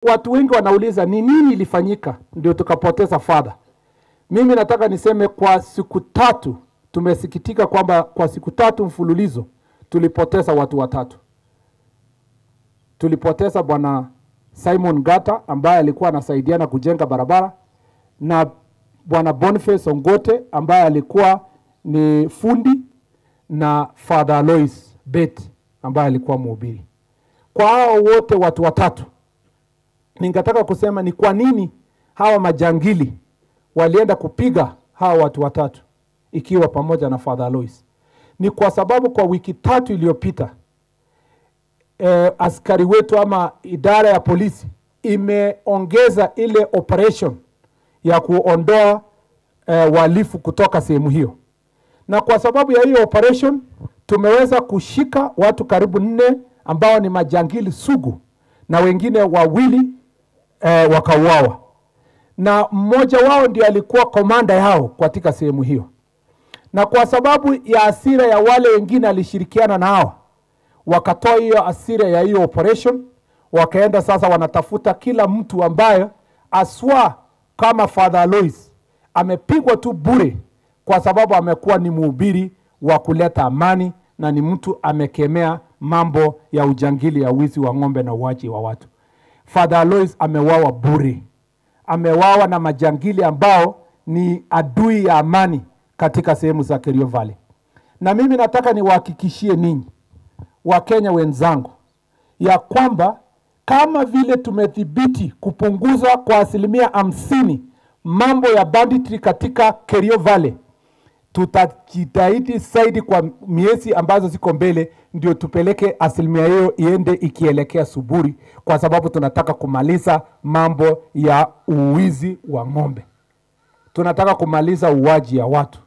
Watu wengi wanauliza ni nini ilifanyika ndio tukapoteza father. Mimi nataka niseme kwa siku tatu tumesikitika kwamba kwa siku tatu mfululizo tulipoteza watu watatu. Tulipoteza bwana Simon Gata ambaye alikuwa anasaidiana kujenga barabara, na bwana Boniface Ongote ambaye alikuwa ni fundi, na Father Alois Bet ambaye alikuwa mhubiri. Kwa hao wote watu watatu, ningetaka kusema ni kwa nini hawa majangili walienda kupiga hawa watu watatu ikiwa pamoja na Father Alois. Ni kwa sababu kwa wiki tatu iliyopita askari wetu ama idara ya polisi imeongeza ile operation ya kuondoa wahalifu kutoka sehemu hiyo. Na kwa sababu ya hiyo operation tumeweza kushika watu karibu 4 ambao ni majangili sugu, na wengine wawili wakauawa. Na mmoja wao ndio alikuwa komanda yao katika sehemu hiyo. Na kwa sababu ya hasira ya wale wengine alishirikiana nao, wakatoa hiyo hasira ya hiyo operation, wakaenda sasa wanatafuta kila mtu ambaye aswa kama Father Alois amepigwa tu bure kwa sababu amekuwa ni mhubiri wa kuleta amani na ni mtu amekemea mambo ya ujangili ya wizi wa ng'ombe na uaji wa watu. Father Alois amewawa bure. Amewawa na majangili ambao ni adui ya amani katika sehemu za Kerio Valley. Na mimi nataka niwahakikishie ninyi Wakenya wenzangu ya kwamba kama vile tumedhibiti kupunguza kwa 50% mambo ya banditry katika Kerio Valley, tutajitahidi zaidi kwa miezi ambazo ziko mbele ndio tupeleke 50% hiyo iende ikielekea Suburi, kwa sababu tunataka kumaliza mambo ya uwizi wa ng'ombe. Tunataka kumaliza uwaji ya watu.